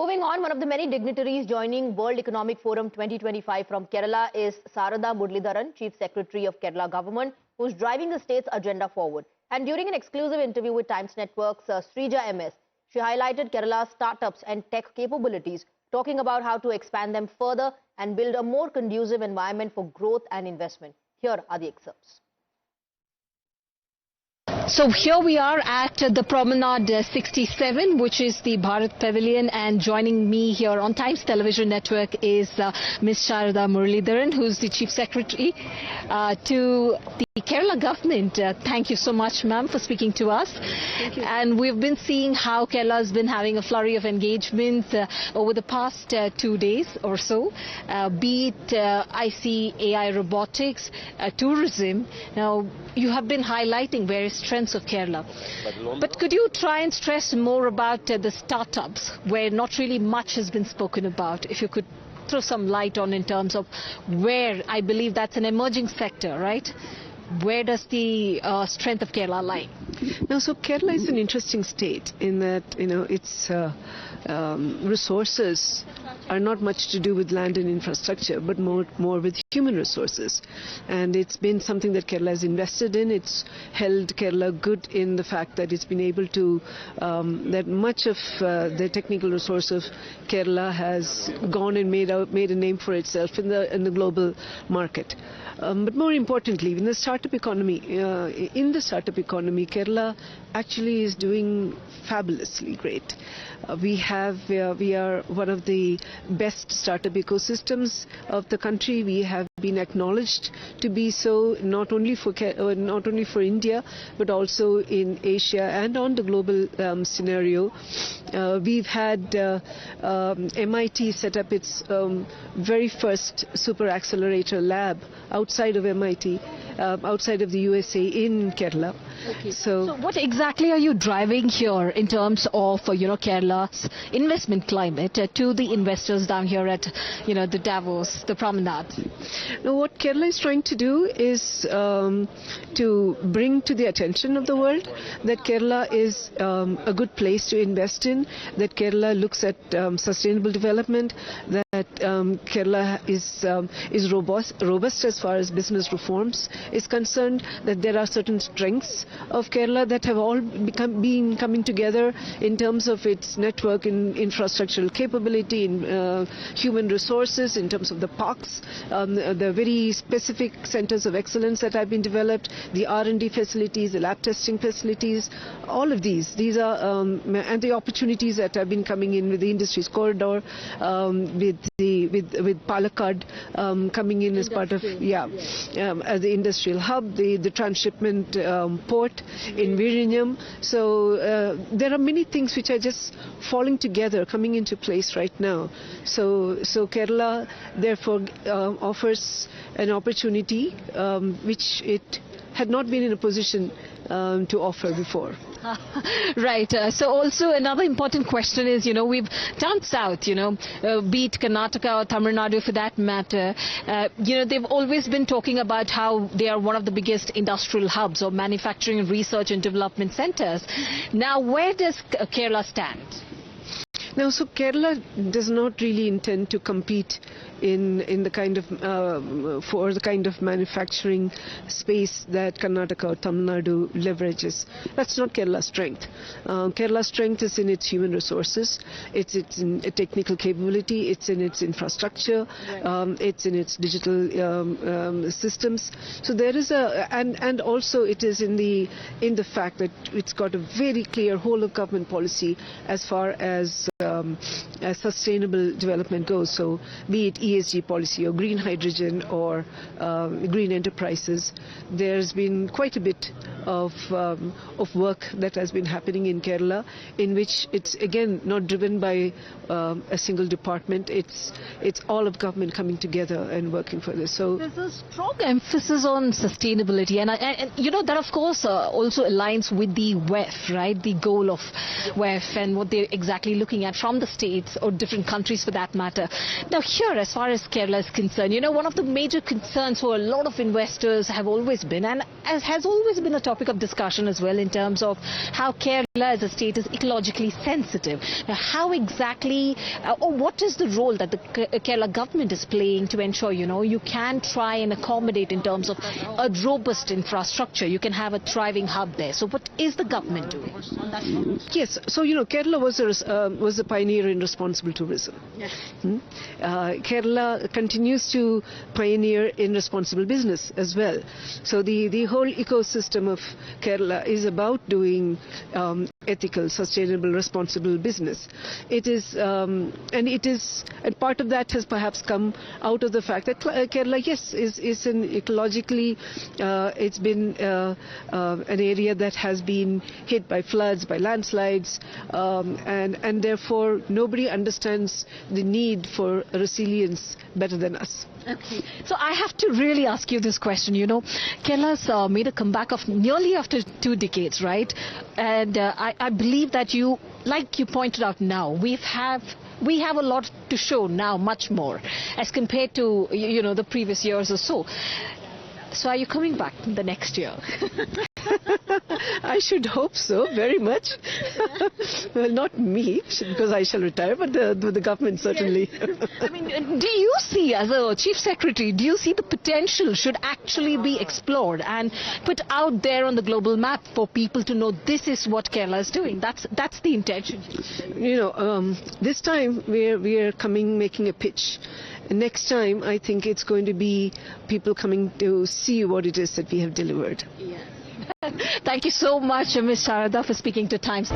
Moving on, one of the many dignitaries joining World Economic Forum 2025 from Kerala is Sarada Muraleedharan, Chief Secretary of Kerala government, who's driving the state's agenda forward. And during an exclusive interview with Times Network's Srija MS, she highlighted Kerala's startups and tech capabilities, talking about how to expand them further and build a more conducive environment for growth and investment. Here are the excerpts. So here we are at the Promenade 67, which is the Bharat Pavilion, and joining me here on Times Television Network is Ms. Sarada Muraleedharan, who's the Chief Secretary to the Kerala government. Thank you so much, ma'am, for speaking to us. Thank you. And we've been seeing how Kerala has been having a flurry of engagements over the past 2 days or so, be it IC, AI, robotics, tourism. Now, you have been highlighting various strengths of Kerala. But could you try and stress more about the startups, where not really much has been spoken about? If you could throw some light on in terms of where, I believe that's an emerging sector, right? Where does the strength of Kerala lie? Now, so Kerala is an interesting state in that, its resources are not much to do with land and infrastructure, but more with human resources. And it's been something that Kerala has invested in. It's held Kerala good in the fact that it's been able to, that much of the technical resource of Kerala has gone and made a name for itself in the global market. But more importantly, in the startup economy, Kerala actually is doing fabulously great. We are one of the best startup ecosystems of the country. We have been acknowledged to be so, not only for India, but also in Asia and on the global scenario. We've had MIT set up its very first super accelerator lab outside of MIT, outside of the USA, in Kerala. Okay. So what exactly are you driving here in terms of Kerala's investment climate to the investors down here at the Davos, the Promenade? Now, what Kerala is trying to do is to bring to the attention of the world that Kerala is a good place to invest in, that Kerala looks at sustainable development, that Kerala is robust as far as business reforms is concerned, that there are certain strengths of Kerala that have all been coming together in terms of its network in infrastructural capability, in human resources, in terms of the parks, the very specific centers of excellence that have been developed, the R&D facilities, the lab testing facilities, all of these are, and the opportunities that have been coming in with the industries corridor, with Palakkad coming in as part of as the industrial hub, the transshipment port in Vizhinjam. So there are many things which are just falling together, coming into place right now. So Kerala therefore offers an opportunity which it had not been in a position to offer before. Right. So also another important question is, we've down south, be it Karnataka or Tamil Nadu for that matter, they've always been talking about how they are one of the biggest industrial hubs or manufacturing, research and development centers. Now, where does Kerala stand? Now, so Kerala does not really intend to compete in the kind of for the kind of manufacturing space that Karnataka or Tamil Nadu leverages. That's not Kerala's strength. Kerala's strength is in its human resources, it's in technical capability, it's in its infrastructure, it's in its digital systems. So there is and also it is in the fact that it's got a very clear whole of government policy as far as sustainable development goes. So be it ESG policy or green hydrogen or green enterprises, there's been quite a bit of work that has been happening in Kerala, in which it's again not driven by a single department. It's all of government coming together and working for this. So there's a strong emphasis on sustainability, and that of course also aligns with the WEF, right? The goal of WEF and what they're exactly looking at. from the states or different countries for that matter. Now here, as far as Kerala is concerned, one of the major concerns for a lot of investors have always been, and as has always been a topic of discussion as well, in terms of how Kerala as a state is ecologically sensitive. Now, how exactly, or what is the role that the Kerala government is playing to ensure, you can try and accommodate in terms of a robust infrastructure, you can have a thriving hub there. So what is the government doing on that front? Yes, so Kerala was a pioneer in responsible tourism. Yes. Kerala continues to pioneer in responsible business as well. So the whole ecosystem of Kerala is about doing ethical, sustainable, responsible business. It is, and part of that has perhaps come out of the fact that Kerala, yes, is an ecologically, it's been an area that has been hit by floods, by landslides, and therefore nobody understands the need for resilience better than us. Okay. So I have to really ask you this question. Kerala's made a comeback of nearly after 2 decades, right? And I believe that like you pointed out now, we have a lot to show now, much more, as compared to, the previous years or so. So are you coming back the next year? I should hope so, very much. Well, not me, because I shall retire, but the government certainly. Yes. I mean, do you see, as a Chief Secretary, do you see the potential should actually be explored and put out there on the global map for people to know this is what Kerala is doing? That's the intention. This time we are making a pitch. Next time, I think it's going to be people coming to see what it is that we have delivered. Yes. Thank you so much, Ms. Sarada, for speaking to Times.